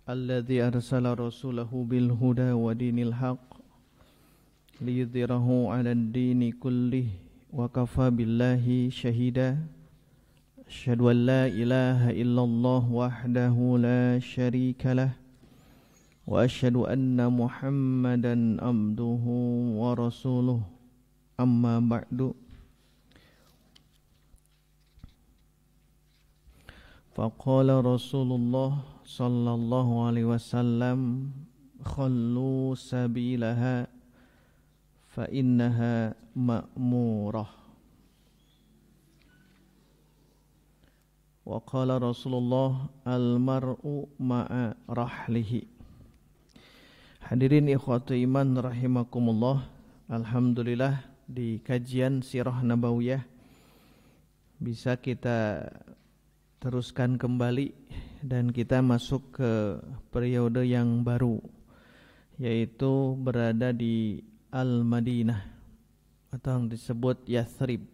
الذي أرسل رسوله بالهدى ودين الحق ليظهره على الدين كله وكفى بالله شهيدا أشهد أن لا إله إلا الله وحده لا شريك له وأشهد أن محمدا عبده ورسوله أما بعد فقال رسول الله صلى الله عليه وسلم خلوا سبيلها فإنها مأمورة وقال رسول الله المرء مع رحله. Hadirin ikhwatu iman rahimakumullah, alhamdulillah di kajian Sirah Nabawiyah bisa kita teruskan kembali dan kita masuk ke periode yang baru, yaitu berada di Al-Madinah atau yang disebut Yathrib.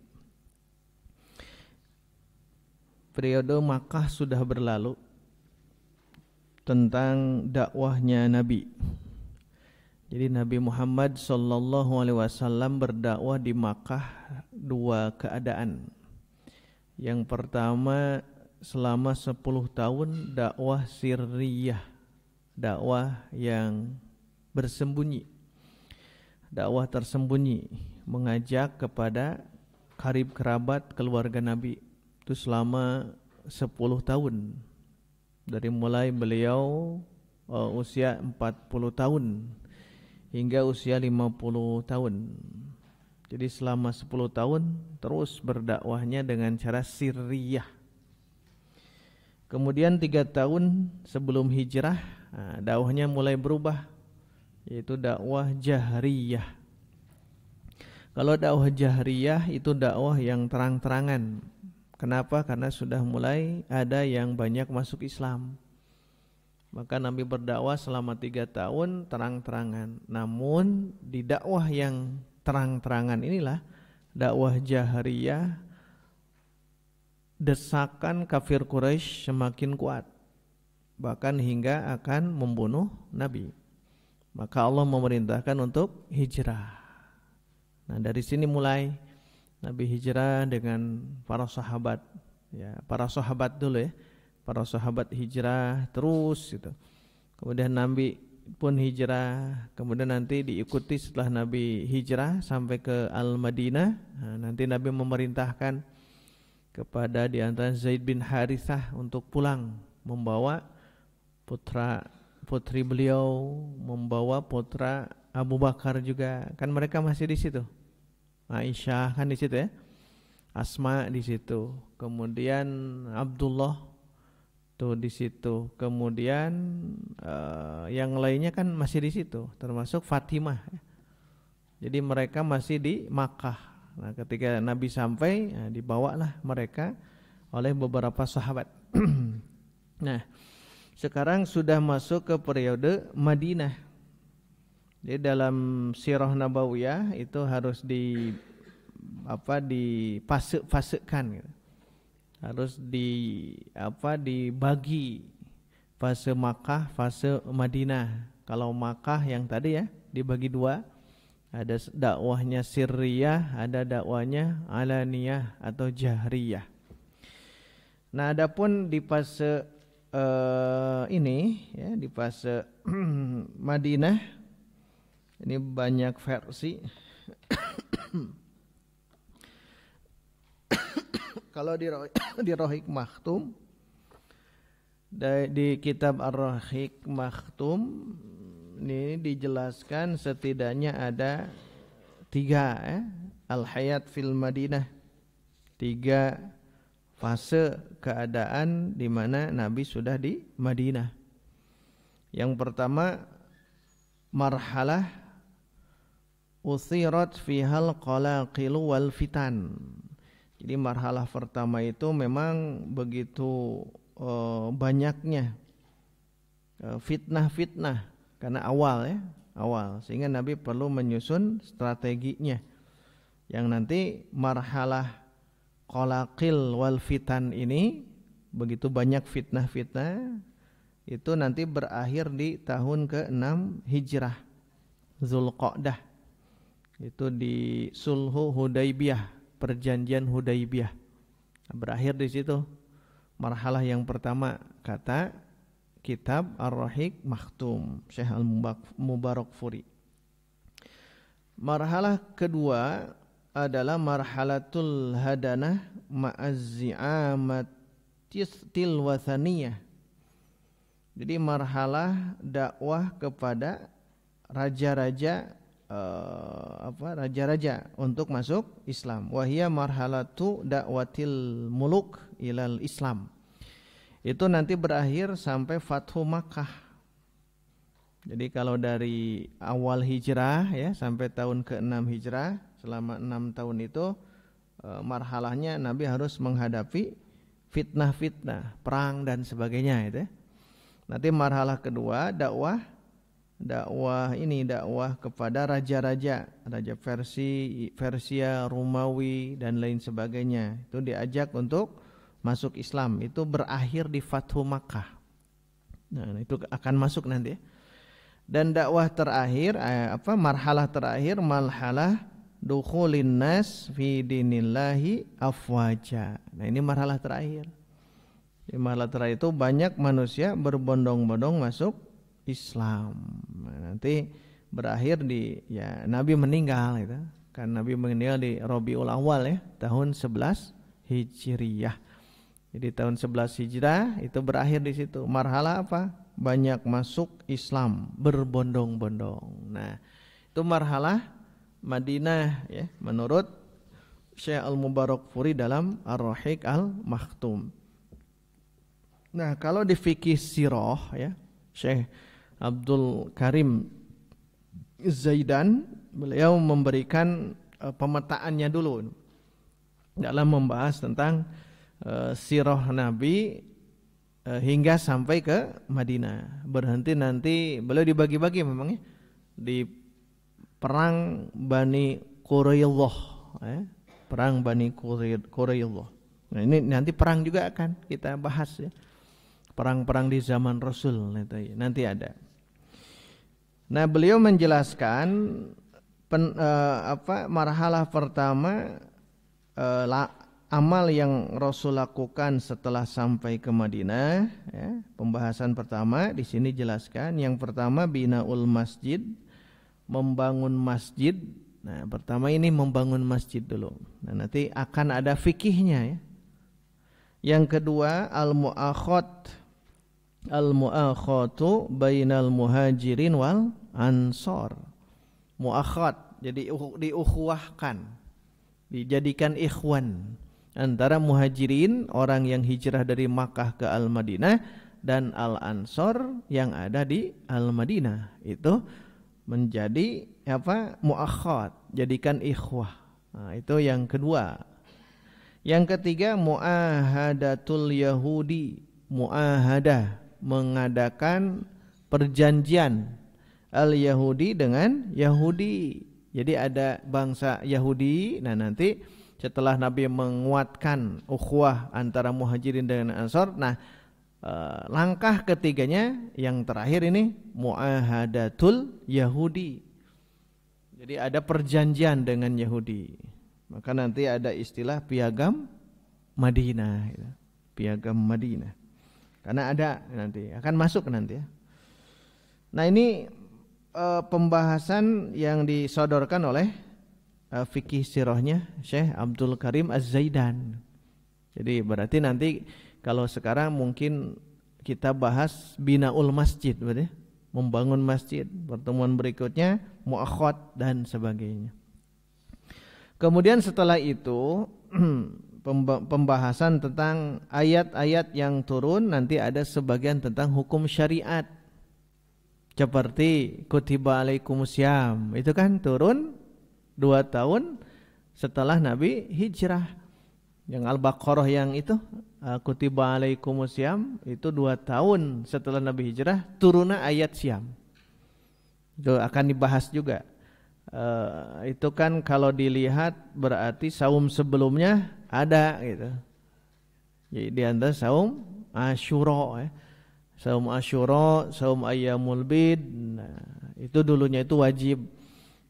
Periode Makkah sudah berlalu tentang dakwahnya Nabi. Jadi Nabi Muhammad SAW berdakwah di Makkah dua keadaan. Yang pertama, selama 10 tahun dakwah sirriyah, dakwah yang bersembunyi, dakwah tersembunyi, mengajak kepada karib kerabat keluarga Nabi. Itu selama 10 tahun, dari mulai beliau usia 40 tahun hingga usia 50 tahun. Jadi selama 10 tahun terus berdakwahnya dengan cara sirriyah. Kemudian 3 tahun sebelum hijrah, dakwahnya mulai berubah, yaitu dakwah jahriyah. Kalau dakwah jahriyah itu dakwah yang terang-terangan. Kenapa? Karena sudah mulai ada yang banyak masuk Islam. Maka Nabi berdakwah selama 3 tahun terang-terangan. Namun di dakwah yang terang-terangan inilah, dakwah jahriyah, desakan kafir Quraisy semakin kuat, bahkan hingga akan membunuh Nabi. Maka Allah memerintahkan untuk hijrah. Nah, dari sini mulai Nabi hijrah dengan para sahabat, ya, para sahabat dulu ya. Para sahabat hijrah terus gitu. Kemudian Nabi pun hijrah, kemudian nanti diikuti setelah Nabi hijrah sampai ke Al-Madinah. Nah, nanti Nabi memerintahkan kepada di antara Zaid bin Harithah untuk pulang, membawa putri beliau, membawa putra Abu Bakar juga. Kan mereka masih di situ. Aisyah kan di situ ya. Asma di situ. Kemudian Abdullah tuh di situ. Kemudian yang lainnya kan masih di situ, termasuk Fatimah. Jadi mereka masih di Makkah. Nah, ketika Nabi sampai, dibawalah mereka oleh beberapa sahabat. Nah, sekarang sudah masuk ke periode Madinah. Jadi dalam Sirah Nabawiyah itu harus difase-fasekan gitu. Harus dibagi fase Makkah, fase Madinah. Kalau Makkah yang tadi ya dibagi 2, ada dakwahnya sirriyah, ada dakwahnya alaniyah atau jahriyah. Nah, adapun di fase ini ya, di fase Madinah ini banyak versi. Kalau di Rohik Makhtum, di kitab Ar-Rahiq Makhtum ini dijelaskan setidaknya ada 3 Al-Hayat fil Madinah, 3 fase keadaan di mana Nabi sudah di Madinah. Yang pertama, marhalah uthirat fihal qalaqil wal fitan. Jadi marhalah pertama itu memang begitu banyaknya fitnah-fitnah karena awal, sehingga Nabi perlu menyusun strateginya yang nanti marhalah qalaqil wal fitan ini begitu banyak fitnah-fitnah itu nanti berakhir di tahun ke-6 Hijrah, Zulqa'dah. Itu di Sulhu Hudaybiyah, perjanjian Hudaybiyah. Berakhir di situ. Marhalah yang pertama kata kitab Ar-Rahiq Makhtum Syekh Al-Mubarakfuri. Marhalah kedua adalah marhalatul hadanah ma'azzi'amatil wathaniyah. Jadi marhalah dakwah kepada raja-raja raja-raja untuk masuk Islam. Wahia marhalatu dakwatil muluk ilal Islam. Itu nanti berakhir sampai Fathu Makkah. Jadi kalau dari awal hijrah ya sampai tahun ke-6 hijrah, selama 6 tahun itu marhalahnya Nabi harus menghadapi fitnah-fitnah, perang dan sebagainya itu ya. Nanti marhalah kedua dakwah kepada raja-raja, raja Persia, Romawi dan lain sebagainya. Itu diajak untuk masuk Islam. Itu berakhir di Fathu Makkah. Nah, itu akan masuk nanti. Dan dakwah terakhir marhalah terakhir marhalah dukhulin nas fi dinillahi afwaja. Nah, ini marhalah terakhir. Di marhalah terakhir itu banyak manusia berbondong-bondong masuk Islam. Nah, nanti berakhir di Nabi meninggal itu. Kan Nabi meninggal di Rabiul Awal ya, tahun 11 Hijriyah. Jadi tahun 11 Hijrah itu berakhir di situ. Marhalah apa? Banyak masuk Islam berbondong-bondong. Nah, itu marhalah Madinah ya, menurut Syekh Al-Mubarakfuri dalam Ar-Rahiq Al-Makhtum. Nah, kalau di fikih sirah ya, Syekh Abdul Karim Zaidan, beliau memberikan pemetaannya dulu dalam membahas tentang sirah Nabi hingga sampai ke Madinah. Berhenti nanti beliau dibagi-bagi memang ya, di perang Bani Quraidah ya, perang Bani Quraidah. Nah, ini nanti perang juga akan kita bahas ya. Perang-perang di zaman Rasul nanti ada. Nah, beliau menjelaskan marhalah pertama amal yang Rasul lakukan setelah sampai ke Madinah ya. Pembahasan pertama di sini jelaskan yang pertama binaul masjid, membangun masjid. Nah, pertama ini membangun masjid dulu. Nah, nanti akan ada fikihnya ya. Yang kedua al-mu'akhatu bainal muhajirin wal ansor. Mu'akhat jadi diukhuwahkan, dijadikan ikhwan antara muhajirin, orang yang hijrah dari Makkah ke Al-Madinah, dan al-ansor yang ada di Al-Madinah. Itu menjadi mu'akhat, jadikan ikhwah. Nah, itu yang kedua. Yang ketiga mu'ahadatul yahudi, mu'ahadah, mengadakan perjanjian al-Yahudi dengan Yahudi. Jadi ada bangsa Yahudi. Nah, nanti setelah Nabi menguatkan ukhuwah antara muhajirin dengan ansor, nah langkah ketiganya yang terakhir ini mu'ahadatul Yahudi. Jadi ada perjanjian dengan Yahudi. Maka nanti ada istilah piagam Madinah, piagam Madinah. Karena ada nanti akan masuk nanti ya. Nah, ini pembahasan yang disodorkan oleh fikih sirahnya Syekh Abdul Karim Az-Zaidan. Jadi berarti nanti kalau sekarang mungkin kita bahas binaul masjid, berarti membangun masjid. Pertemuan berikutnya mu'akhad dan sebagainya. Kemudian setelah itu pembahasan tentang ayat-ayat yang turun, nanti ada sebagian tentang hukum syariat. Seperti kutiba alaikumusiyam, itu kan turun 2 tahun setelah Nabi hijrah. Yang Al-Baqarah yang itu kutiba alaikumusiyam itu 2 tahun setelah Nabi hijrah turunnya ayat siam. Itu akan dibahas juga. Itu kan kalau dilihat berarti saum sebelumnya ada gitu. Jadi di antara saum Asyura ya. Saum Asyura, saum Ayyamul Bid, nah, itu dulunya itu wajib.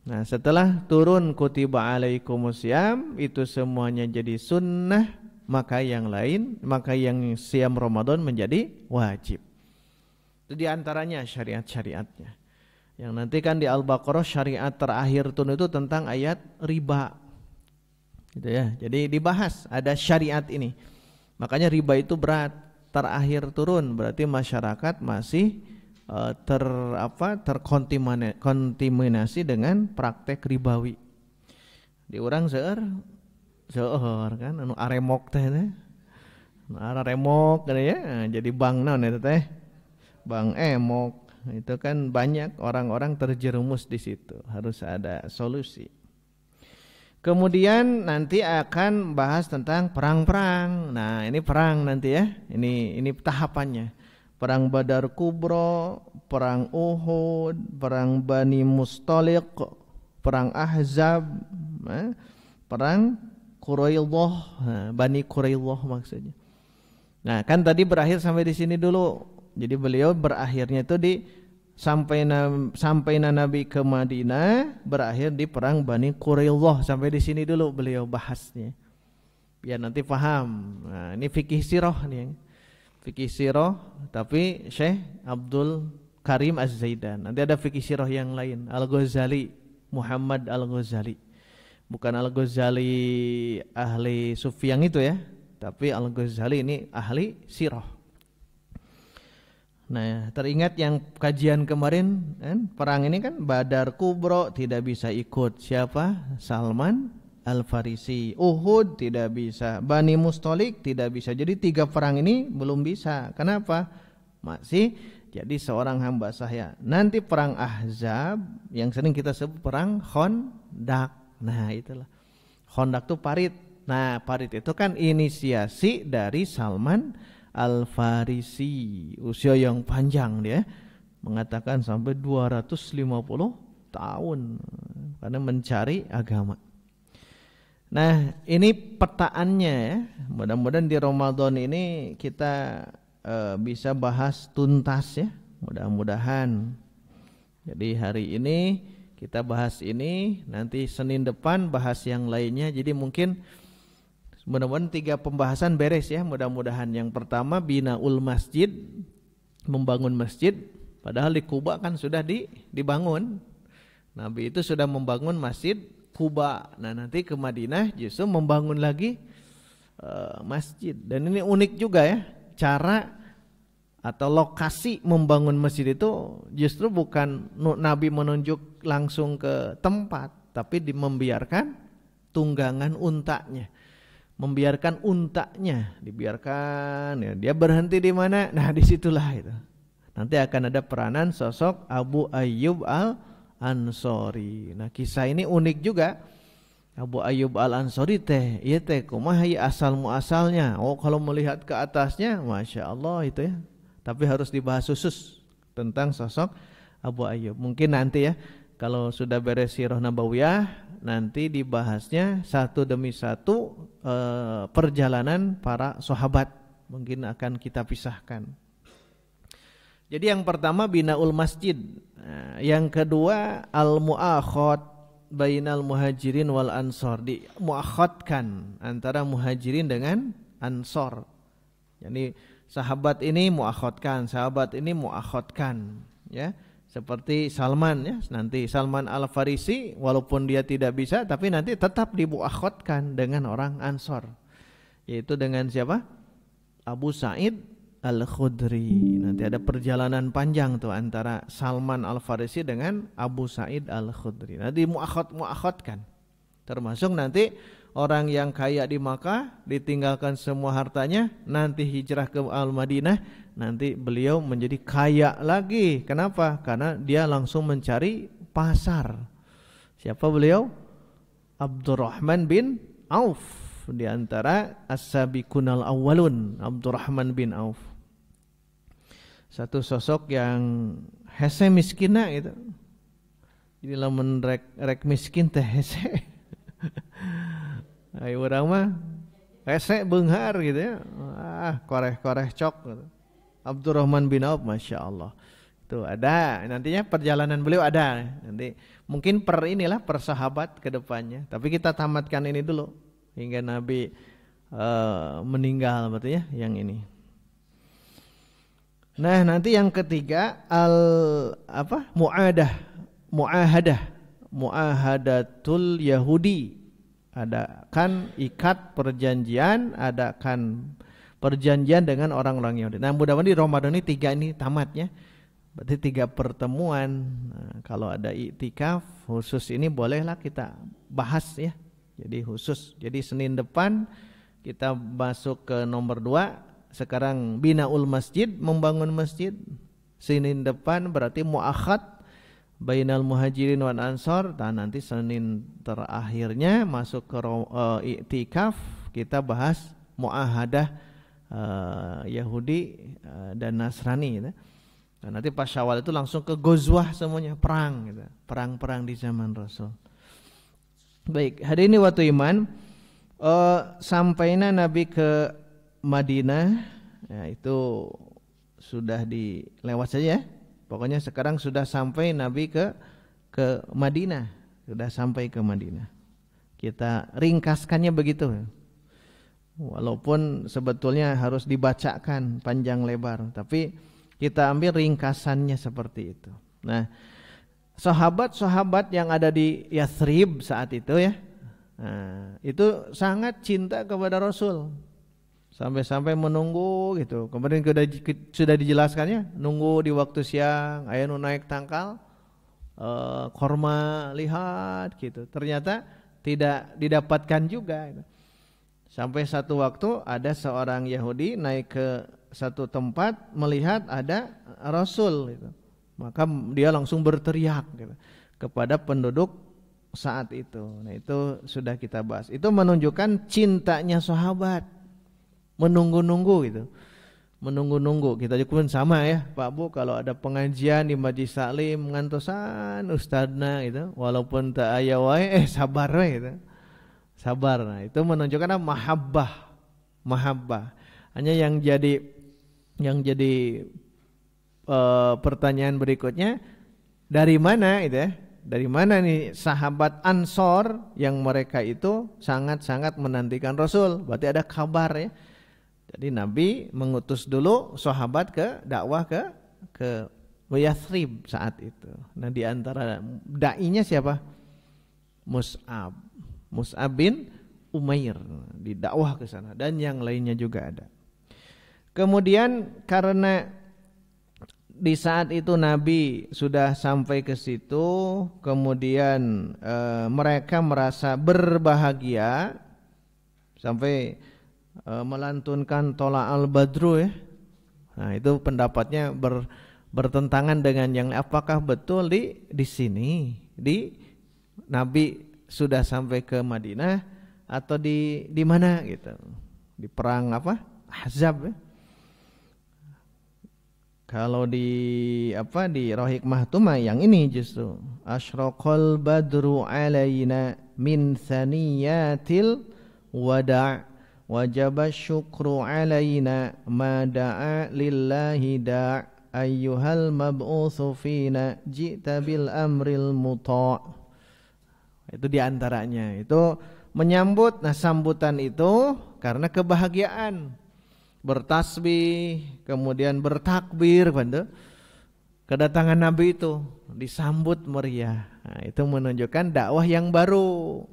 Nah, setelah turun kutiba alaikumusiyam, itu semuanya jadi sunnah, maka yang lain, maka yang siam Ramadan menjadi wajib. Itu diantaranya syariat-syariatnya. Yang nanti kan di Al-Baqarah syariat terakhir turun itu tentang ayat riba. Gitu ya. Jadi dibahas ada syariat ini. Makanya riba itu berat, terakhir turun, berarti masyarakat masih terkontaminasi dengan praktek ribawi. Di urang seueur kan anu aremok teh anu aremok kan ya. Nah, jadi bank naon eta teh? Bank emok. Itu kan banyak orang-orang terjerumus di situ. Harus ada solusi. Kemudian nanti akan bahas tentang perang-perang. Nah, ini perang nanti ya. Ini tahapannya. Perang Badar Kubro, perang Uhud, perang Bani Mustaliq, perang Ahzab, perang Quraidah, Bani Quraidah maksudnya. Nah, kan tadi berakhir sampai di sini dulu. Jadi beliau berakhirnya itu di sampai Nabi ke Madinah, berakhir di perang Bani Quraidah. Sampai di sini dulu beliau bahasnya. Biar nanti paham. Nah, ini fikih sirah nih. Fikih sirah tapi Syekh Abdul Karim Az-Zaidan. Nanti ada fikih sirah yang lain, Al-Ghazali, Muhammad Al-Ghazali. Bukan Al-Ghazali ahli sufi yang itu ya, tapi Al-Ghazali ini ahli sirah. Nah, teringat yang kajian kemarin kan, perang ini kan Badar Kubro tidak bisa ikut. Siapa? Salman Al-Farisi. Uhud tidak bisa, Bani Mustaliq tidak bisa. Jadi 3 perang ini belum bisa. Kenapa? Masih jadi seorang hamba sahaya. Nanti perang Ahzab yang sering kita sebut perang Khandaq. Nah, itulah. Khandaq itu parit. Nah, parit itu kan inisiasi dari Salman Al-Farisi. Usia yang panjang dia. Mengatakan sampai 250 tahun karena mencari agama. Nah, ini petaannya ya. Mudah-mudahan di Ramadan ini kita bisa bahas tuntas ya. Mudah-mudahan. Jadi hari ini kita bahas ini, nanti Senin depan bahas yang lainnya. Jadi mungkin mudah-mudahan 3 pembahasan beres ya. Mudah-mudahan yang pertama binaul masjid, membangun masjid. Padahal di Kuba kan sudah dibangun. Nabi itu sudah membangun masjid Kuba. Nah, nanti ke Madinah justru membangun lagi masjid. Dan ini unik juga ya, cara atau lokasi membangun masjid itu justru bukan Nabi menunjuk langsung ke tempat, tapi membiarkan tunggangan untanya. Membiarkan untanya, dibiarkan ya, dia berhenti di mana? Nah, disitulah itu. Nanti akan ada peranan sosok Abu Ayyub Al-Ansori. Nah, kisah ini unik juga. Abu Ayyub Al-Ansori teh, iya teh kumaha asal muasalnya. Oh, kalau melihat ke atasnya, Masya Allah itu ya. Tapi harus dibahas khusus tentang sosok Abu Ayyub. Mungkin nanti ya, kalau sudah beres sirah nabawiyah, nanti dibahasnya satu demi satu perjalanan para sahabat. Mungkin akan kita pisahkan. Jadi yang pertama binaul masjid. Nah, yang kedua al-mu'akhad bainal muhajirin wal ansor. Mu'akhadkan antara muhajirin dengan ansor. Jadi sahabat ini mu'akhadkan, sahabat ini mu'akhadkan ya. Seperti Salman ya, nanti Salman Al-Farisi walaupun dia tidak bisa tapi nanti tetap dimu'akhadkan dengan orang Ansor. Yaitu dengan siapa? Abu Sa'id Al-Khudri. Nanti ada perjalanan panjang tuh antara Salman Al-Farisi dengan Abu Sa'id Al-Khudri. Nanti mu'akhadkan. Termasuk nanti orang yang kaya di Makkah ditinggalkan semua hartanya, nanti hijrah ke Al-Madinah, nanti beliau menjadi kaya lagi. Kenapa? Karena dia langsung mencari pasar. Siapa beliau? Abdurrahman bin Auf, di antara as-sabiqunal awwalun. Abdurrahman bin Auf, satu sosok yang hese miskinna gitu. Jadi lamun rek miskin teh hese. Ayo orang mah hese beunghar gitu ya. Koreh-koreh cok gitu. Abdurrahman bin Auf, Masya Allah. Itu ada, nantinya perjalanan beliau ada. Nanti mungkin per sahabat ke depannya. Tapi kita tamatkan ini dulu hingga Nabi meninggal berarti ya yang ini. Nah, nanti yang ketiga muahadatul Yahudi. Adakan ikat perjanjian, adakan perjanjian dengan orang-orang Yahudi. Nah, mudah-mudahan di Ramadan ini 3 ini tamatnya. Berarti 3 pertemuan. Nah, kalau ada iktikaf khusus ini bolehlah kita bahas ya. Jadi khusus. Jadi Senin depan kita masuk ke nomor 2. Sekarang binaul masjid, membangun masjid. Senin depan berarti muakhad bainal muhajirin wal ansor. Dan nanti Senin terakhirnya masuk ke iktikaf, kita bahas muahadah Yahudi dan Nasrani gitu. Dan nanti pas Syawal itu langsung ke Ghazwah semuanya, perang gitu. Perang-perang di zaman Rasul. Baik, hari ini waktu iman sampainya Nabi ke Madinah, ya itu sudah dilewat saja. Pokoknya sekarang sudah sampai Nabi ke Madinah, sudah sampai ke Madinah. Kita ringkaskannya begitu. Walaupun sebetulnya harus dibacakan panjang lebar, tapi kita ambil ringkasannya seperti itu. Nah, sahabat-sahabat yang ada di Yathrib saat itu ya, nah, itu sangat cinta kepada Rasul. Sampai-sampai menunggu gitu. Kemudian sudah dijelaskannya, nunggu di waktu siang, aya nu naik tangkal, korma lihat gitu. Ternyata tidak didapatkan juga. Gitu. Sampai satu waktu ada seorang Yahudi naik ke satu tempat melihat ada Rasul gitu. Maka dia langsung berteriak gitu, kepada penduduk saat itu. Nah, itu sudah kita bahas. Itu menunjukkan cintanya sahabat. Menunggu-nunggu gitu. Menunggu-nunggu. Kita juga pun sama ya, Pak Bu, kalau ada pengajian di Majlis Taklim ngantosan ustadna gitu, walaupun tak aya wae sabar we gitu. Sabar. Nah, itu menunjukkan mahabbah. Hanya yang jadi pertanyaan berikutnya, dari mana itu ya? Dari mana nih sahabat Ansor yang mereka itu sangat-sangat menantikan Rasul? Berarti ada kabar ya. Jadi Nabi mengutus dulu sahabat ke dakwah ke Yathrib saat itu. Nah, di antara dai-nya siapa? Mus'ab bin Umair, di dakwah ke sana, dan yang lainnya juga ada. Kemudian karena di saat itu Nabi sudah sampai ke situ, kemudian mereka merasa berbahagia sampai melantunkan Tola al-Badru ya. Nah, itu pendapatnya bertentangan dengan yang apakah betul di sini di Nabi sudah sampai ke Madinah atau di mana gitu. Di perang Ahzab ya. Kalau di Rohik Mahtumah yang ini justru asyraqal badru alaina min thaniyatil wada' wajaba syukru alaina ma da'a lillahi da' ayyuhal mab'utsu fina ji'ta bil amril muta'. Itu diantaranya itu menyambut. Nah, sambutan itu karena kebahagiaan, bertasbih, kemudian bertakbir pada kedatangan Nabi itu, disambut meriah. Nah, itu menunjukkan dakwah yang baru.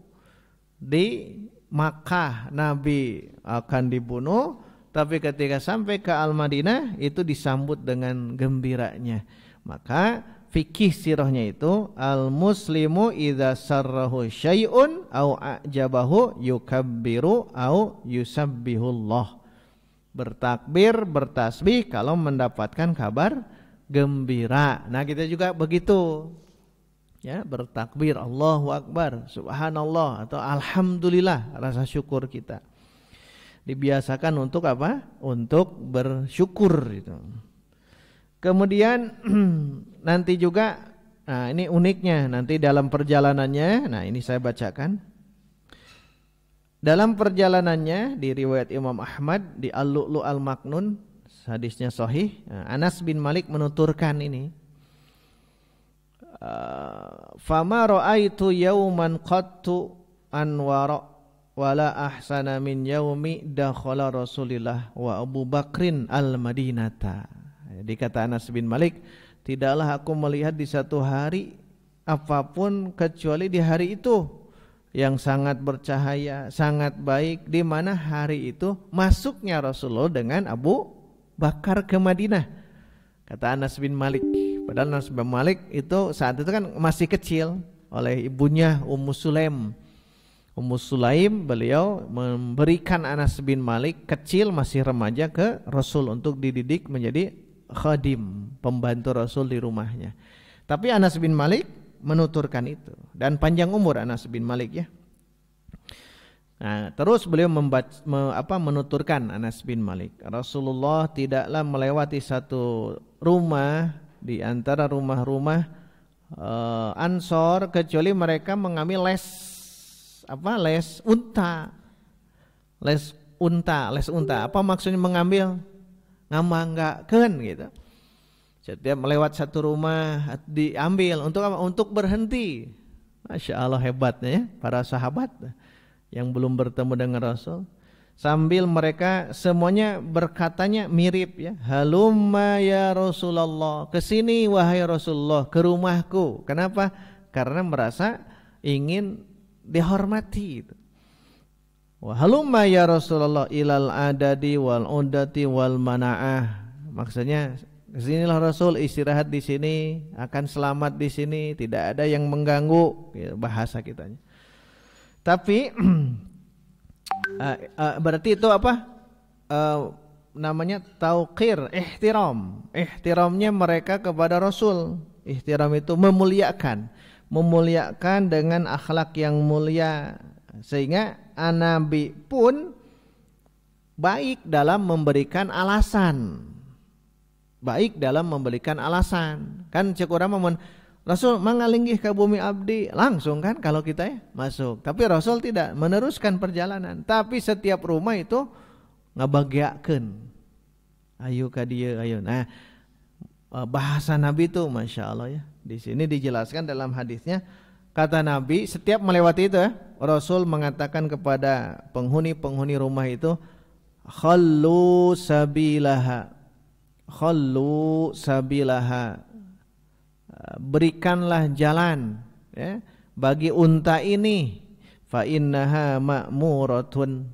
Di Makkah Nabi akan dibunuh, tapi ketika sampai ke Al-Madinah itu disambut dengan gembiranya. Maka fikih sirahnya itu al-muslimu idza sarrahu syai'un au a'jabahu yukabbiru au yusabbihullah. Bertakbir, bertasbih kalau mendapatkan kabar gembira. Nah, kita juga begitu. Ya, bertakbir Allahu Akbar, subhanallah atau alhamdulillah, rasa syukur kita. Dibiasakan untuk apa? Untuk bersyukur itu. Kemudian nanti juga, nah ini uniknya nanti dalam perjalanannya. Nah, ini saya bacakan. Dalam perjalanannya di riwayat Imam Ahmad di Al-Lu'lu' Al-Maknun hadisnya sahih. Anas bin Malik menuturkan ini. Fama ra'aitu yauman qattu anwara wala ahsana min yaumi dakhala Rasulillah wa Abu Bakrin al-Madinata. Jadi kata Anas bin Malik, tidaklah aku melihat di satu hari apapun kecuali di hari itu yang sangat bercahaya, sangat baik, di mana hari itu masuknya Rasulullah dengan Abu Bakar ke Madinah. Kata Anas bin Malik. Padahal Anas bin Malik itu saat itu kan masih kecil, oleh ibunya Ummu Sulaim. Ummu Sulaim beliau memberikan Anas bin Malik kecil masih remaja ke Rasul untuk dididik menjadi khadim, pembantu Rasul di rumahnya. Tapi Anas bin Malik menuturkan itu, dan panjang umur Anas bin Malik ya. Nah, terus beliau menuturkan Anas bin Malik, Rasulullah tidaklah melewati satu rumah di antara rumah-rumah Ansor kecuali mereka mengambil les unta. Les unta. Apa maksudnya mengambil? Ngamanggakeun gitu. Setiap melewat satu rumah diambil untuk apa? Untuk berhenti. Masya Allah hebatnya ya para sahabat yang belum bertemu dengan Rasul. Sambil mereka semuanya berkatanya mirip ya. Halumma ya Rasulullah, kesini wahai Rasulullah, ke rumahku. Kenapa? Karena merasa ingin dihormati. Halumma ya Rasulullah ilal adadi wal udati wal mana'ah. Maksudnya kesinilah Rasul, istirahat di sini, akan selamat di sini, tidak ada yang mengganggu, bahasa kitanya. Tapi berarti itu apa? Namanya tauqir, ihtiram. Ihtiramnya mereka kepada Rasul. Ihtiram itu memuliakan dengan akhlak yang mulia, sehingga Nabi pun baik dalam memberikan alasan. Kan cek urang mah Rasul mangalinggih ka bumi abdi, langsung kan kalau kita ya masuk. Tapi Rasul tidak, meneruskan perjalanan. Tapi setiap rumah itu ngabagiakeun. Ayo ka dieu, ayo. Nah, bahasa Nabi itu Masya Allah ya. Di sini dijelaskan dalam hadisnya, kata Nabi setiap melewati itu ya, Rasul mengatakan kepada penghuni-penghuni rumah itu, khallu sabilaha, berikanlah jalan ya, bagi unta ini, fa innaha ma'muratun,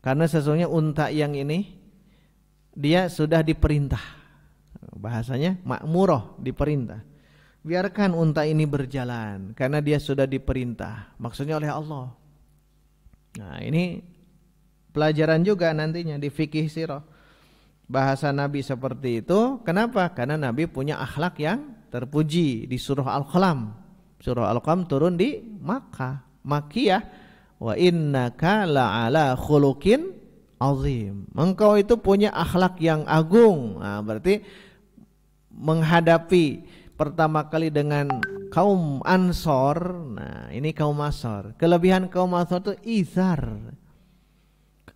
karena sesungguhnya unta yang ini dia sudah diperintah. Bahasanya ma'murah, diperintah. Biarkan unta ini berjalan karena dia sudah diperintah, maksudnya oleh Allah. Nah, ini pelajaran juga nantinya di fikih sirah. Bahasa Nabi seperti itu. Kenapa? Karena Nabi punya akhlak yang terpuji. Di surah Al-Qalam. Surah Al-Qalam turun di Makkiyah. Wa innaka la'ala khuluqin azim. Engkau itu punya akhlak yang agung. Nah, berarti menghadapi pertama kali dengan kaum Ansor. Nah, ini kaum Ansor. Kelebihan kaum Ansor itu izar.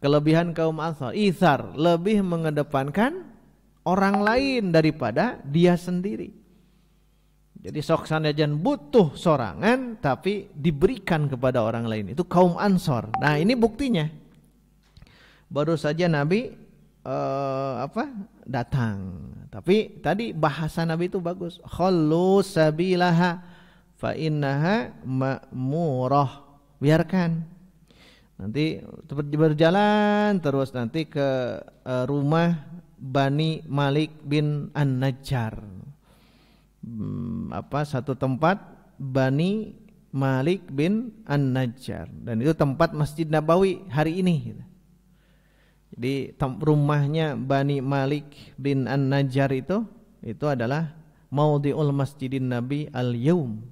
Kelebihan kaum Ansor, izar, lebih mengedepankan orang lain daripada dia sendiri. Jadi sok sanajan butuh sorangan tapi diberikan kepada orang lain. Itu kaum Ansor. Nah, ini buktinya. Baru saja Nabi datang. Tapi tadi bahasa Nabi itu bagus. Khallu sabilaha fa innaha ma'murah. Biarkan. Nanti berjalan terus nanti ke rumah Bani Malik bin An-Najjar. Satu tempat Bani Malik bin An-Najjar, dan itu tempat Masjid Nabawi hari ini. Jadi rumahnya Bani Malik bin An-Najjar itu adalah maudhi'ul Masjidin Nabi al-Yaum.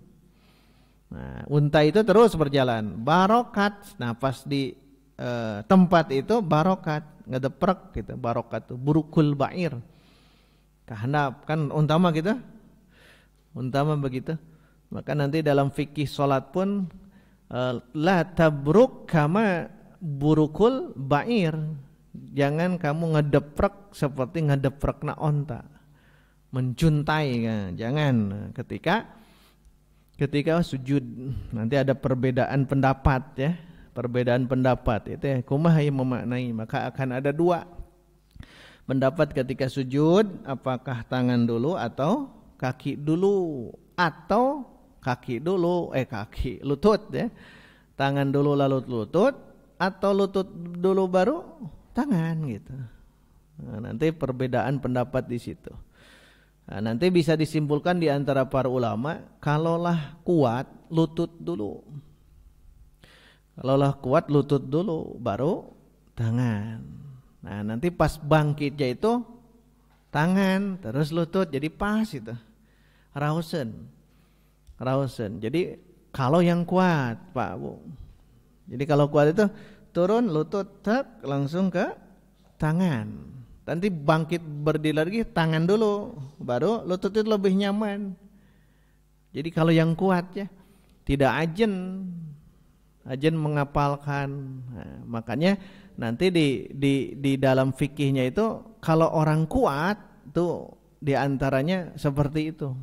Nah, unta itu terus berjalan, barokat. Nah, pas di tempat itu barokat, ngedeprek gitu, barokat itu burukul ba'ir. Kehendap kan unta mah gitu. Unta mah begitu. Maka nanti dalam fikih salat pun la tabruk kama burukul ba'ir. Jangan kamu ngedeprek seperti ngedeprekna onta, mencuntai kan? Jangan. Ketika sujud nanti ada perbedaan pendapat ya, perbedaan pendapat itu ya, kumaha yang memaknai, maka akan ada dua pendapat ketika sujud, apakah tangan dulu atau kaki dulu, atau kaki dulu lutut ya, tangan dulu lalu lutut, atau lutut dulu baru tangan gitu. Nah, nanti perbedaan pendapat di situ. Nah, nanti bisa disimpulkan di antara para ulama, kalaulah kuat lutut dulu. Kalaulah kuat lutut dulu baru tangan. Nah, nanti pas bangkitnya itu tangan terus lutut, jadi pas itu. Rausen. Jadi kalau yang kuat, Pak Bu. Jadi kalau kuat itu turun lutut tak langsung ke tangan. Nanti bangkit berdiri lagi tangan dulu, baru lutut itu lebih nyaman. Jadi kalau yang kuat ya, tidak ajen mengapalkan. Nah, makanya nanti di dalam fikihnya itu kalau orang kuat tuh diantaranya seperti itu,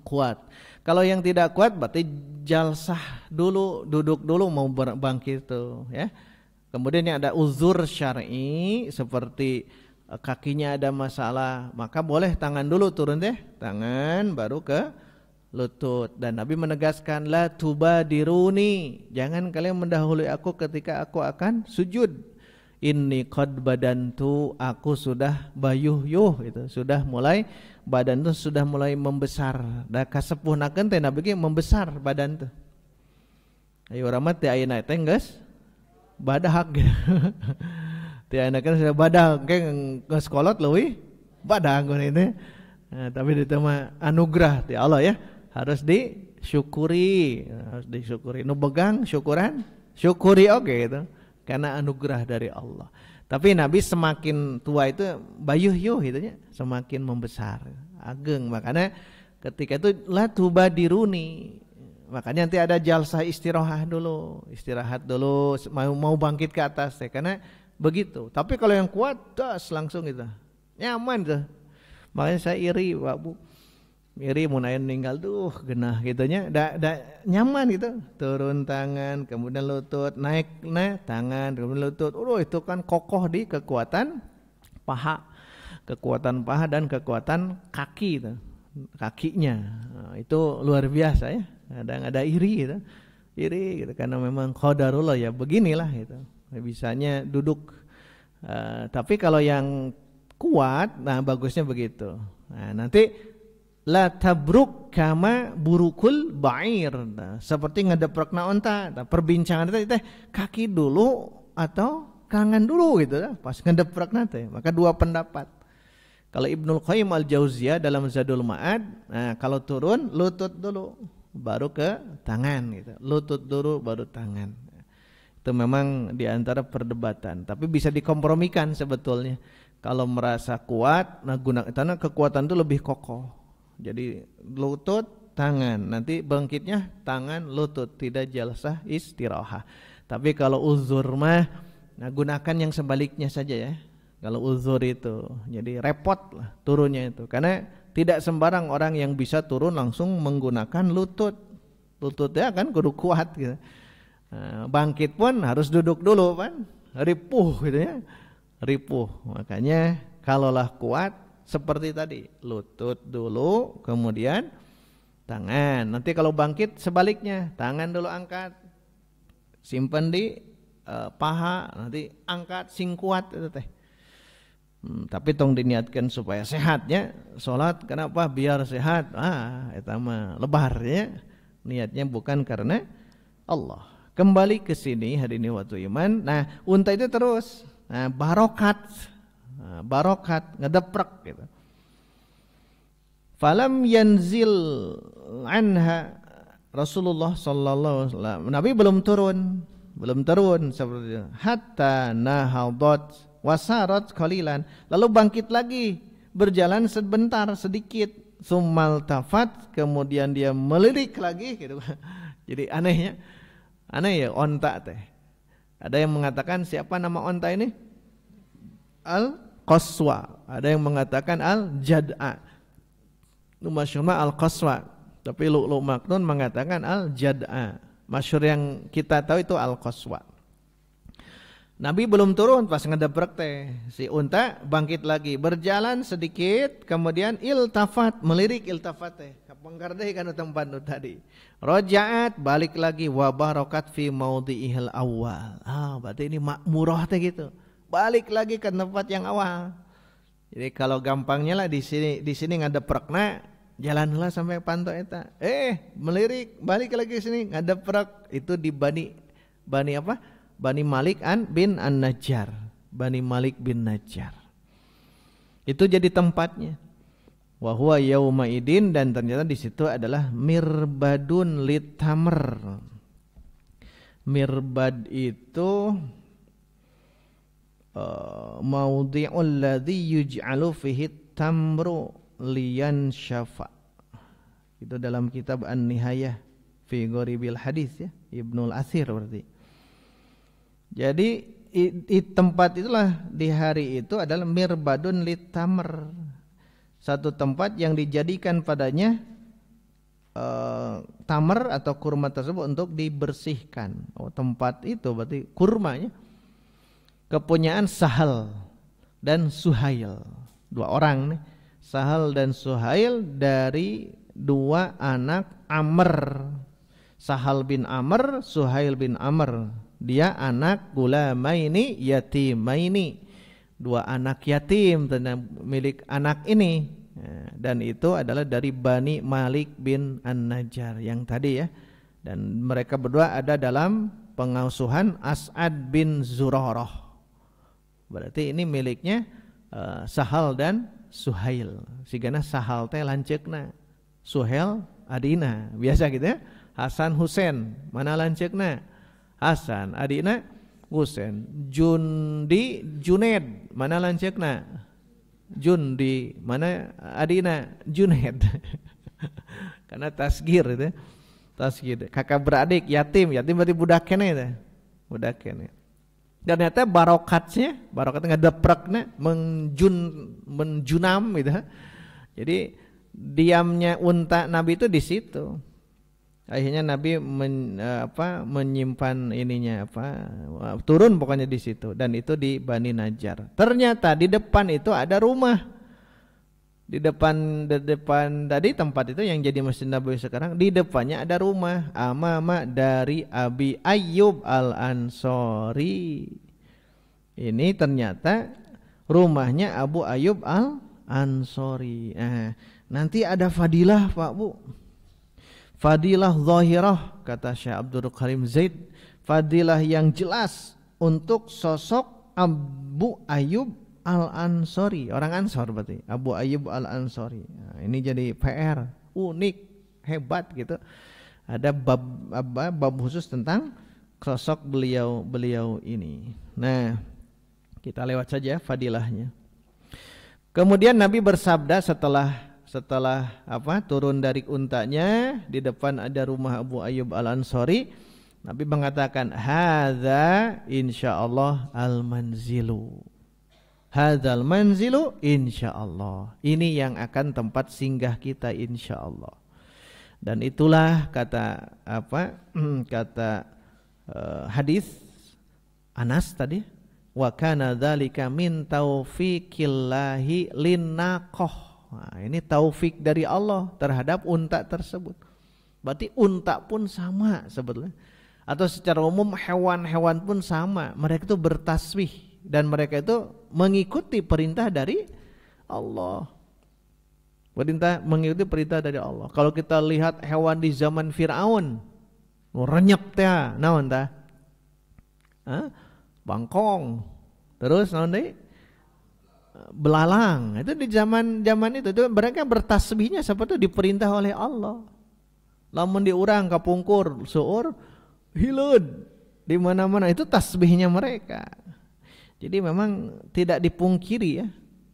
kuat. Kalau yang tidak kuat berarti jalsah dulu, duduk dulu mau bangkit tuh ya. Kemudian yang ada uzur syar'i seperti kakinya ada masalah, maka boleh tangan dulu turun deh, tangan baru ke lutut. Dan Nabi menegaskan la tubadiruni, jangan kalian mendahului aku ketika aku akan sujud. Inni qad badantu, aku sudah bayuh itu, sudah mulai badan itu sudah mulai membesar. Da kasepuhnakeun teh Nabi ge membesar badan teh. Ayo ramat teh ayeuna teh geus badag. Teh ayeuna kan sudah badag ge geus kolot leuwih badag ini. Nah, tapi itu mah anugerah ti Allah ya, harus disyukuri, Nu begang syukuran, syukuri oke gitu. Karena anugerah dari Allah. Tapi Nabi semakin tua itu bayuh gitu ya, semakin membesar, ageng. Makanya ketika itu la tubadiruni, makanya nanti ada jalsah istirahat dulu, mau bangkit ke atas ya, karena begitu. Tapi kalau yang kuat das langsung gitu, nyaman tuh. Makanya saya iri Pak Bu, iri mun aya ninggal genah gitunya, da nyaman gitu. Turun tangan, kemudian lutut, naik tangan, kemudian lutut. Itu kan kokoh di kekuatan paha. Kekuatan paha dan kekuatan kaki itu. Kakinya. Nah, itu luar biasa ya. Ada iri gitu. Iri gitu karena memang qadarullah ya, beginilah gitu. Bisanya duduk. Tapi kalau yang kuat, nah bagusnya begitu. Nah, nanti la tabruk kama burukul ba'ir, nah, seperti ngedeprekna onta. Nah, perbincangan itu kaki dulu atau tangan dulu gitu ya, pas ngedeprekna teh. Maka dua pendapat. Kalau Ibnul Qayyim Al-Jauziyah dalam Zadul Ma'ad, nah kalau turun lutut dulu baru ke tangan gitu. Lutut dulu baru tangan. Itu memang di antara perdebatan, tapi bisa dikompromikan sebetulnya. Kalau merasa kuat, nah gunakan kekuatan itu lebih kokoh. Jadi lutut, tangan, nanti bangkitnya tangan, lutut, tidak jalsah istirahat. Tapi kalau uzur mah, nah gunakan yang sebaliknya saja ya. Kalau uzur itu, jadi repot lah turunnya itu. Karena tidak sembarang orang yang bisa turun langsung menggunakan lutut. Lututnya kan kudu kuat gitu. Nah, bangkit pun harus duduk dulu kan, ripuh gitu ya. Ripuh, makanya kalaulah kuat seperti tadi, lutut dulu, kemudian tangan. Nanti kalau bangkit sebaliknya, tangan dulu angkat, simpan di paha, nanti angkat sing kuat itu teh. Tapi tong diniatkan supaya sehat ya, sholat kenapa? Biar sehat. Eta mah lebar ya. Niatnya bukan karena Allah. Kembali ke sini hadirin waktu iman. Nah, unta itu terus. Nah, barokat ngedeprek gitu. Falam yanzil anha Rasulullah sallallahu alaihi wasallam. Nabi belum turun seperti itu. Hatta nahadat wasarat qalilan. Lalu bangkit lagi, berjalan sebentar sedikit. Summal tafat, kemudian dia melirik lagi gitu. Jadi aneh ya onta teh. Ada yang mengatakan siapa nama onta ini? al-qaswa, ada yang mengatakan al-jad'a. Masyhur al-qaswa, tapi Lu'lu' Maknun mengatakan al-jad'a. Masyhur yang kita tahu itu al-qaswa. Nabi belum turun, pas ngedebrek teh si unta bangkit lagi, berjalan sedikit, kemudian iltafat, melirik iltafat teh kapangkar deui kana tempat nu tadi. Roja'at, balik lagi, wa barakat fi maudhi'il awal. Berarti ini makmurah teh gitu. Balik lagi ke tempat yang awal. Jadi kalau gampangnya lah di sini ngadeprekna, jalan heula sampai panto eta. Melirik, balik lagi ke sini ngadeprek, itu di Bani apa? Bani Malik bin An-Najjar. Bani Malik bin Najjar. Itu jadi tempatnya. Wa huwa yauma idin, dan ternyata di situ adalah mirbadun litamr. Mirbad itu maudhi'ul ladzi yuj'alu fihi tamru liyan syafa. Itu dalam kitab An-Nihayah fi Gharibil Hadis ya, Ibnul Athir berarti. Jadi tempat itulah di hari itu adalah mirbadun litamr, satu tempat yang dijadikan padanya tamar atau kurma tersebut untuk dibersihkan. Tempat itu berarti kurmanya kepunyaan Sahal dan Suhail, dua orang nih, Sahal dan Suhail dari dua anak Amr. Sahal bin Amr, Suhail bin Amr. Dia anak gulamaini yatimaini, dua anak yatim milik anak ini, dan itu adalah dari Bani Malik bin An-Najjar yang tadi ya. Dan mereka berdua ada dalam pengasuhan As'ad bin Zurarah. Berarti ini miliknya Sahal dan Suhail. Sigana Sahal teh lanceukna, Suhail adina, biasa gitu ya. Hasan Husain, mana lanceukna? Hasan, adina Husain. Jundi Junaid, mana lanceukna? Jundi, mana adina? Junaid. Karena tasgir itu, tasgir. Kakak beradik yatim berarti budak kene itu, budak kene. Ternyata barokatnya ngedeprekna menjunam gitu. Jadi diamnya unta Nabi itu di situ. Akhirnya Nabi menyimpan ininya turun pokoknya di situ, dan itu di Bani Najjar. Ternyata di depan itu ada rumah. Di depan tadi tempat itu yang jadi Masjid Nabawi sekarang, di depannya ada rumah amama dari Abi Ayyub Al-Ansori. Ini ternyata rumahnya Abu Ayyub Al-Ansori. Nanti ada fadilah Pak Bu. Fadilah zahirah, kata Syekh Abdul Karim Zaid, fadilah yang jelas untuk sosok Abu Ayyub Al-Ansori, orang Ansor berarti, Abu Ayyub Al-Ansori. Ini jadi PR unik, hebat gitu. Ada bab khusus tentang sosok beliau ini. Nah, kita lewat saja fadilahnya. Kemudian Nabi bersabda setelah turun dari untanya, di depan ada rumah Abu Ayyub Al-Ansori. Nabi mengatakan, hadza insyaallah al-manzilu. Hadzal manzilu insyaallah. Ini yang akan tempat singgah kita insyaallah. Dan itulah kata hadis Anas tadi, wa kana dzalika min taufiqillahi linnaqah. Nah, ini taufik dari Allah terhadap unta tersebut. Berarti unta pun sama sebetulnya. Atau secara umum hewan-hewan pun sama. Mereka itu bertasbih dan mereka itu mengikuti perintah dari Allah. Mengikuti perintah dari Allah. Kalau kita lihat hewan di zaman Firaun, renyek teh, naon tah? Bangkong. Terus naon deui? Belalang. Itu di zaman itu mereka bertasbihnya seperti diperintah oleh Allah. Lamun diurang kapungkur suur hileud di mana-mana, itu tasbihnya mereka. Jadi memang tidak dipungkiri ya,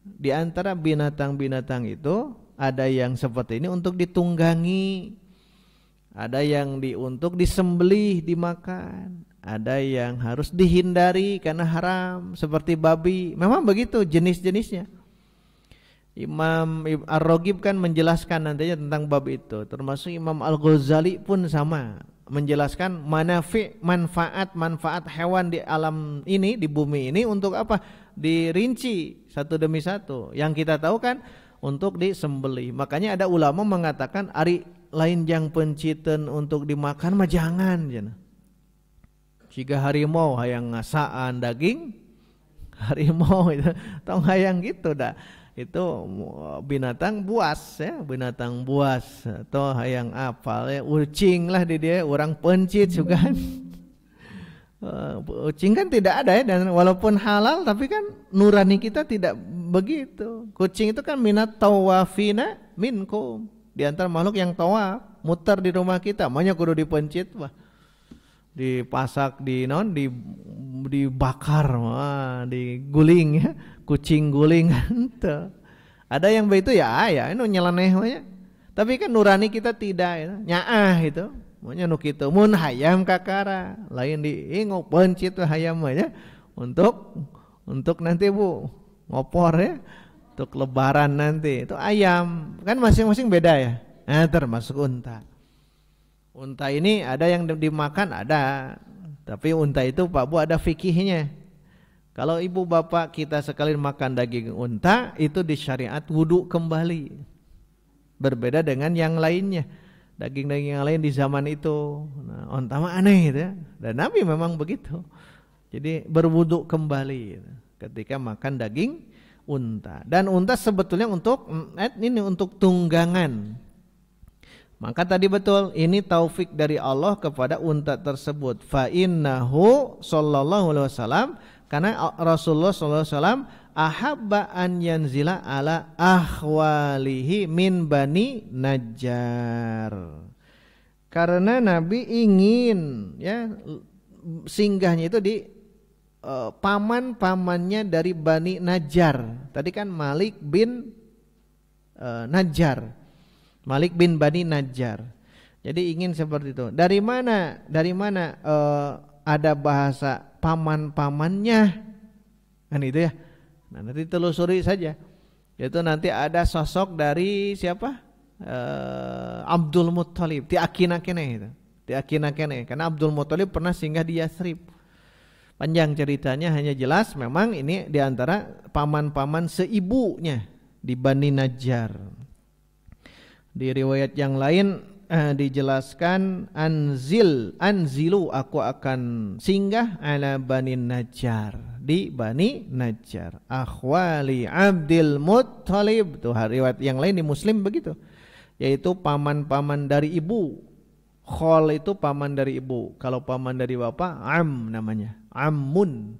di antara binatang-binatang itu ada yang seperti ini untuk ditunggangi, ada yang untuk disembelih dimakan, ada yang harus dihindari karena haram, seperti babi. Memang begitu jenis-jenisnya. Imam Ar-Raghib kan menjelaskan nantinya tentang bab itu. Termasuk Imam Al-Ghazali pun sama, menjelaskan manfaat hewan di alam ini, di bumi ini untuk apa? Dirinci satu demi satu. Yang kita tahu kan untuk disembelih. Makanya ada ulama mengatakan ari lain yang penciten untuk dimakan mah jangan. Jika harimau hayang ngasaan daging, harimau itu tong hayang gitu dah. Itu binatang buas ya, binatang buas atau hayang apal ya, ucing lah di dia, orang pencit juga kan. Ucing kan tidak ada ya, dan walaupun halal tapi kan nurani kita tidak begitu. Kucing itu kan minat tawafina minkum, di antara makhluk yang tawaf, muter di rumah kita, makanya kudu dipencit wah. Dipasak dibakar, wah, diguling ya, kucing guling ente. Ada yang begitu ya ini nyeleneh ya. Tapi kan nurani kita tidak ya. Nyaah itu. Maunya nu kitu mun hayam kakara, lain diingok pencit hayam ya. Untuk nanti Bu ngopor ya. Untuk lebaran nanti. Itu ayam. Kan masing-masing beda ya. Nah, termasuk unta. Unta ini ada yang dimakan ada, tapi unta itu Pak Bu ada fikihnya. Kalau ibu bapak kita sekali makan daging unta itu di syariat wudu kembali. Berbeda dengan yang lainnya. Daging-daging yang lain di zaman itu, nah, unta mah aneh gitu ya. Dan Nabi memang begitu. Jadi berwudu kembali ketika makan daging unta. Dan unta sebetulnya untuk tunggangan. Maka tadi betul ini taufik dari Allah kepada unta tersebut. Fa innahu sallallahu alaihi wasallam, karena Rasulullah sallallahu alaihi wasallam ahabba an yanzila ala akhwalihi min bani Najjar. Karena Nabi ingin ya singgahnya itu di paman-pamannya dari Bani Najjar. Tadi kan Malik bin Najjar. Malik bin Bani Najjar. Jadi ingin seperti itu. Dari mana ada bahasa paman-pamannya? Kan itu ya. Nah, nanti telusuri saja. Itu nanti ada sosok dari siapa? Abdul Muttalib. Tiakina-kene itu. Tiakina-kene. Karena Abdul Muttalib pernah singgah di Yathrib. Panjang ceritanya, hanya jelas memang ini diantara paman-paman seibunya di Bani Najjar. Di riwayat yang lain dijelaskan anzilu aku akan singgah ala Bani Najjar, di Bani Najjar, akhwali Abdul Muttalib. Tuh riwayat yang lain di Muslim begitu, yaitu paman-paman dari ibu. Khol itu paman dari ibu, kalau paman dari bapak am namanya, ammun.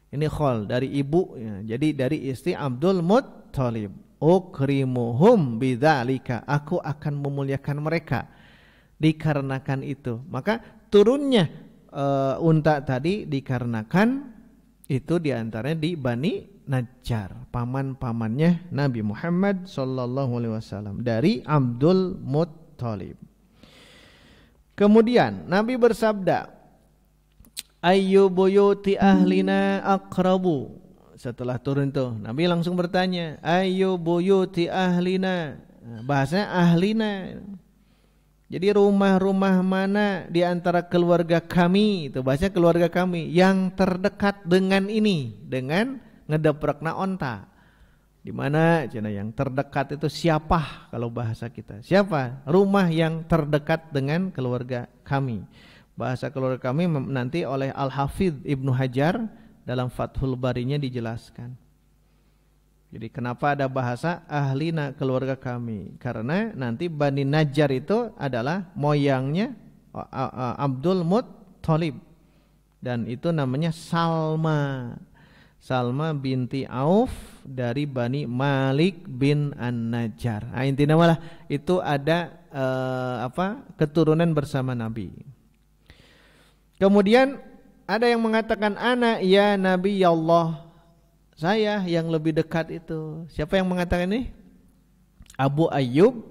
Ini khol dari ibu ya. Jadi dari istri Abdul Muttalib. Ukrimuhum bidzalika, aku akan memuliakan mereka dikarenakan itu. Maka turunnya unta tadi dikarenakan itu diantaranya di Bani Najjar, paman-pamannya Nabi Muhammad sallallahu alaihi wasallam dari Abdul Muttalib. Kemudian Nabi bersabda, ayyu buyuti ahlina aqrabu. Setelah turun itu Nabi langsung bertanya, ayu buyuti ahlina. Bahasanya ahlina. Jadi rumah-rumah mana di antara keluarga kami, itu bahasa keluarga kami yang terdekat dengan ini, dengan ngedeprekna onta. Di mana cina yang terdekat itu siapa kalau bahasa kita? Siapa? Rumah yang terdekat dengan keluarga kami. Bahasa keluarga kami nanti oleh Al-Hafidh Ibnu Hajar dalam Fathul Barinya dijelaskan. Jadi kenapa ada bahasa ahlina, keluarga kami? Karena nanti Bani Najjar itu adalah moyangnya Abdul Muttalib, dan itu namanya Salma. Salma binti Auf dari Bani Malik bin An-Najjar. Nah, intinya malah itu ada keturunan bersama Nabi. Kemudian ada yang mengatakan anak ya Nabi ya Allah, saya yang lebih dekat itu. Siapa yang mengatakan ini? Abu Ayyub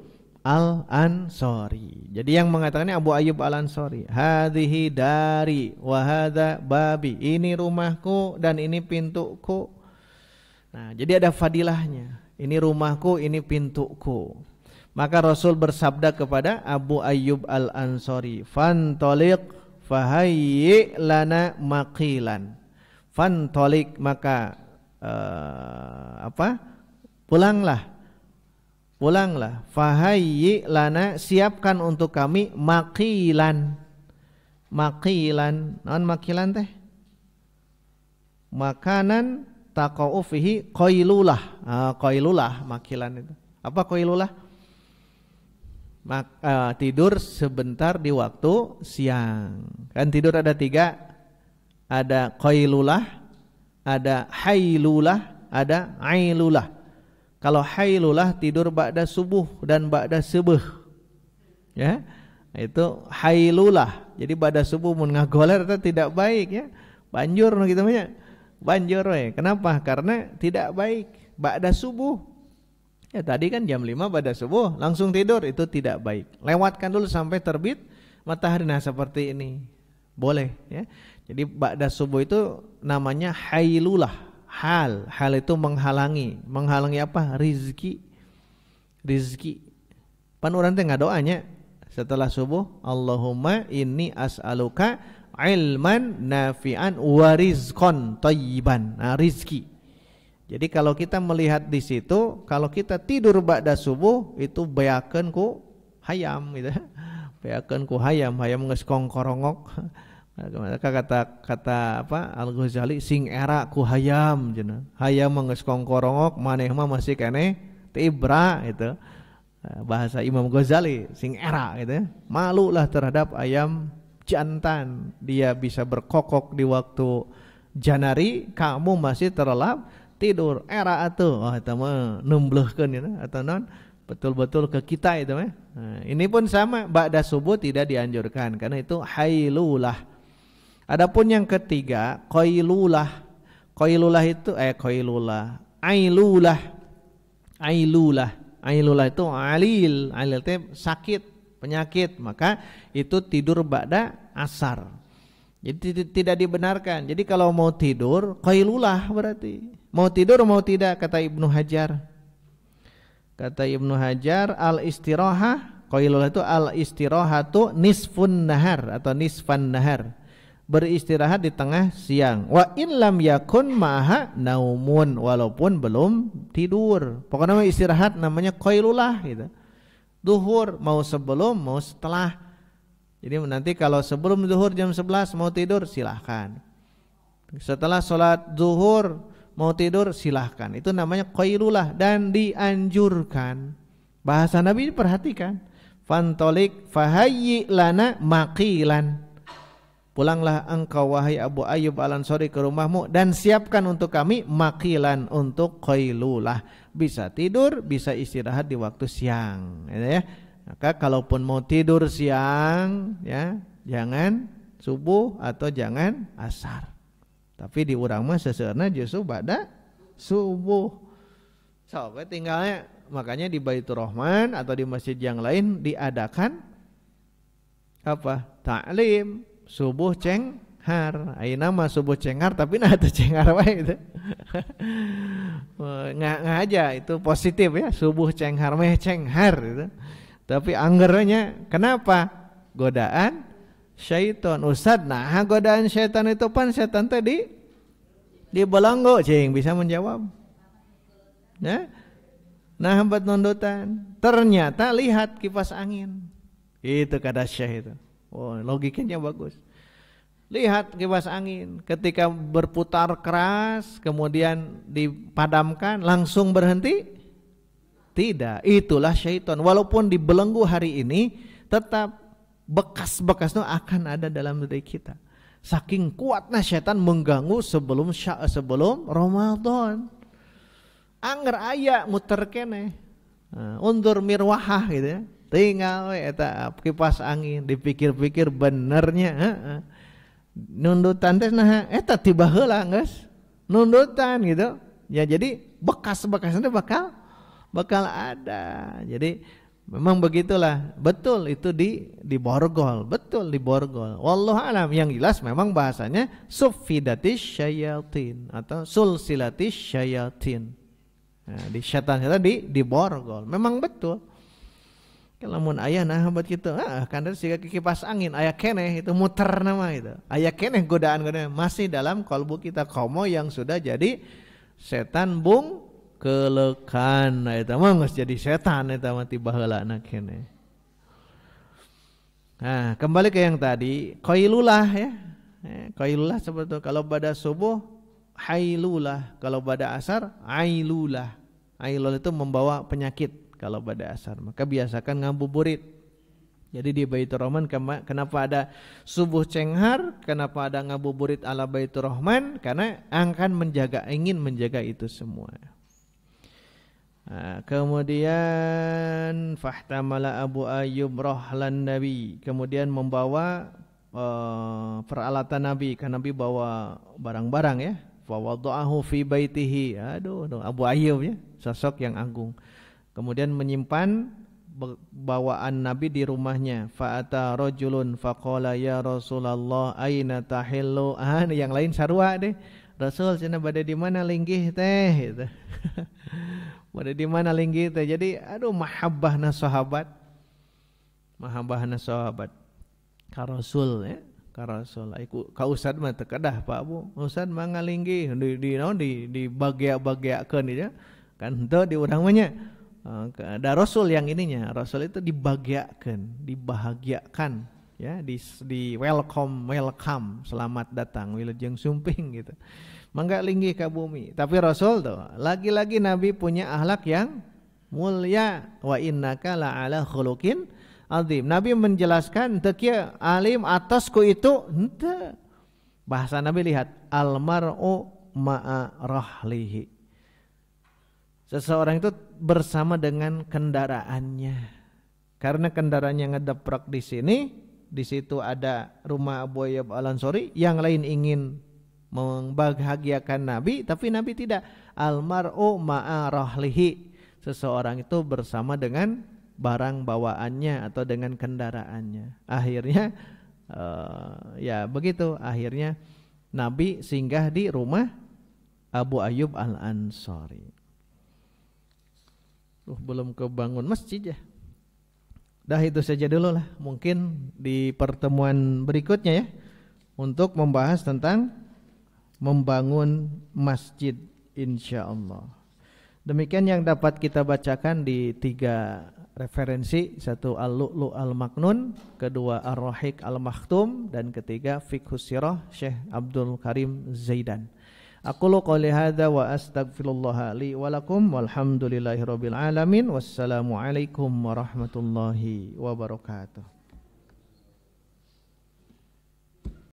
Al-Ansari. Jadi yang mengatakannya Abu Ayyub Al-Ansari. Hadhihi dari wa hadza babi. Ini rumahku dan ini pintuku. Nah, jadi ada fadilahnya. Ini rumahku, ini pintuku. Maka Rasul bersabda kepada Abu Ayyub Al-Ansari, "Fantaliq fahayyi lana maqilan." Fantaliq, maka Pulanglah. Fahayyi lana, siapkan untuk kami maqilan. Maqilan, non maqilan teh? Makanan taqau fihi qailulah. Qailulah maqilan itu. Apa qailulah? Tidur sebentar di waktu siang. Kan tidur ada 3. Ada qailulah, ada hailulah, ada ailulah. Kalau hailulah tidur ba'da subuh dan ba'da subuh. Ya. Itu hailulah. Jadi ba'da subuh mun ngagoler itu tidak baik ya. Banjur gitu nya. Banjur we. Kenapa? Karena tidak baik ba'da subuh. Ya tadi kan jam 5 ba'da subuh langsung tidur, itu tidak baik. Lewatkan dulu sampai terbit matahari. Nah, seperti ini. Boleh ya. Jadi ba'da subuh itu namanya hailulah. Hal itu menghalangi apa? Rizki. Pan urang teh ngadoanya setelah subuh, Allahumma inni as'aluka ilman nafi'an wa rizqan thayyiban. Nah, rizki. Jadi kalau kita melihat di situ, kalau kita tidur ba'da subuh itu bayakeun ku hayam gitu. Bayakeun ku hayam geus kongkorongok. Kata apa Al-Ghazali, sing era ku hayam cenah. Hayam geus kongkorongok, maneh mah masih keneh tibra gitu. Bahasa Imam Ghazali, sing era gitu. Malulah terhadap ayam jantan. Dia bisa berkokok di waktu janari, kamu masih terlelap tidur. Era atuh. Oh eta mah nembleuhkeun ya atau non betul-betul ke kita itu mah. Nah, ini pun sama, ba'da subuh tidak dianjurkan karena itu hailulah. Adapun yang ketiga, qailulah. Qailulah itu ailulah itu alil itu sakit, penyakit, maka itu tidur ba'da asar. Jadi tidak dibenarkan. Jadi kalau mau tidur qailulah berarti. Mau tidur mau tidak, kata Ibnu Hajar. Kata Ibnu Hajar, al-istirahah, qailulah itu al-istirahatu nisfun nahar atau nisfan nahar. Beristirahat di tengah siang. Wa in lam yakun ma'aha naumun, walaupun belum tidur. Pokoknya istirahat namanya qailulah gitu. Duhur mau sebelum mau setelah. Jadi nanti kalau sebelum zuhur jam 11 mau tidur silahkan. Setelah sholat zuhur mau tidur silahkan. Itu namanya qailulah dan dianjurkan. Bahasa Nabi perhatikan. Fantolik fahayyi lana maqilan. Pulanglah engkau wahai Abu Ayyub Al-Ansari ke rumahmu dan siapkan untuk kami maqilan, untuk qailulah. Bisa tidur, bisa istirahat di waktu siang ya. Maka kalaupun mau tidur siang ya, jangan subuh atau jangan asar. Tapi di urang mah seseurna justru ba'da subuh. So, tinggalnya makanya di Baitur Rahman atau di masjid yang lain diadakan apa? Ta'lim subuh cenghar. Ayeuna mah subuh cenghar tapi nah teu cenghar wae gitu. Ngaja itu positif ya, subuh cenghar meh cenghar gitu. Tapi anggernya kenapa? Godaan syaitan. Ustaz, nah godaan syaitan itu pan setan tadi di belenggu cing bisa menjawab. Ya? Nah hambat nondotan. Ternyata lihat kipas angin. Itu kata Syekh itu. Oh, logikanya bagus. Lihat kipas angin, ketika berputar keras kemudian dipadamkan langsung berhenti? Tidak, itulah syaitan. Walaupun dibelenggu hari ini, tetap bekas-bekasnya akan ada dalam diri kita. Saking kuatnya syaitan mengganggu sebelum Ramadan. Angger aya muter keneh. Undur mirwahah gitu ya. Tinggal eta kipas angin, dipikir-pikir benernya nundutan teh nah eta tiba heula geus nundutan gitu ya. Jadi bekas-bekasnya bakal ada. Jadi Memang begitulah, betul itu di borgol, betul di borgol. Wallahu alam, yang jelas memang bahasanya suffidatis syayatin atau sulsilatis syayatin. Nah, di setan-setan di borgol, memang betul. Kalau mun ayah nah buat kita, karena sih kipas angin, ayah keneh itu muter nama itu, ayah keneh godaan masih dalam kalbu kita komo yang sudah jadi setan bung kelekan, itu mah geus jadi setan itu mah ti baheulana keneh. Nah, kembali ke yang tadi, qailulah ya. Qailulah sebetulnya kalau pada subuh hailulah, kalau pada asar ailulah. Ailul itu membawa penyakit kalau pada asar, maka biasakan ngabuburit. Jadi di Baitur Rahman kenapa ada subuh cenghar, kenapa ada ngabuburit ala Baitur Rahman? Karena akan ingin menjaga itu semua. Nah, kemudian fahtamala Abu Ayyub rahlan Nabi, kemudian membawa peralatan Nabi, kan Nabi bawa barang-barang ya. Fa wada'ahu fi baitihi. Aduh, Abu Ayyub ya, sosok yang agung. Kemudian menyimpan bawaan Nabi di rumahnya. Fa'ata rajulun faqala ya Rasulullah aina tahillu. Yang lain sarua deh. Rasul cenah bade di mana linggih teh gitu. Bade di mana linggih teh. Jadi aduh mahabbahna sahabat. Mahabbahna sahabat. Ka Rasul ya. Ka Rasul. Ka Ustad mah teu kedah Pak Bu. Ustad mah ngalinggih di bagea-bageakeun ya. Kan henteu di urang mah nya. Ada Rasul yang ininya, Rasul itu dibahagiakan, dibahagiakan, ya, di welcome, selamat datang, wilujeng sumping gitu. Mangga linggih ka bumi. Tapi Rasul tuh, lagi-lagi Nabi punya akhlak yang mulia. Wa innaka la'ala khuluqin azim. Nabi menjelaskan teu kieu alim atasku itu henteu. Bahasa Nabi lihat almar'u ma'a rahlihi. Seseorang itu bersama dengan kendaraannya. Karena kendaraannya ngedeprak di sini, di situ ada rumah Abu Ayyub Al-Ansari, yang lain ingin membahagiakan Nabi, tapi Nabi tidak. Almar'u ma'a rahlihi. Seseorang itu bersama dengan barang bawaannya atau dengan kendaraannya. Akhirnya ya begitu, akhirnya Nabi singgah di rumah Abu Ayyub Al-Ansari. Belum kebangun masjid ya. Dah itu saja dulu lah. Mungkin di pertemuan berikutnya ya, untuk membahas tentang membangun masjid insyaallah. Demikian yang dapat kita bacakan di 3 referensi. 1 Al-Lu'lu' Al-Maknun, kedua Ar-Rahiq Al-Makhtum, dan ketiga Fiqhus Sirah Syekh Abdul Karim Zaidan. Aqulu qouli hadza wa astaghfirullah li wa lakum walhamdulillahirabbil alamin. Wassalamu alaikum warahmatullahi wabarakatuh.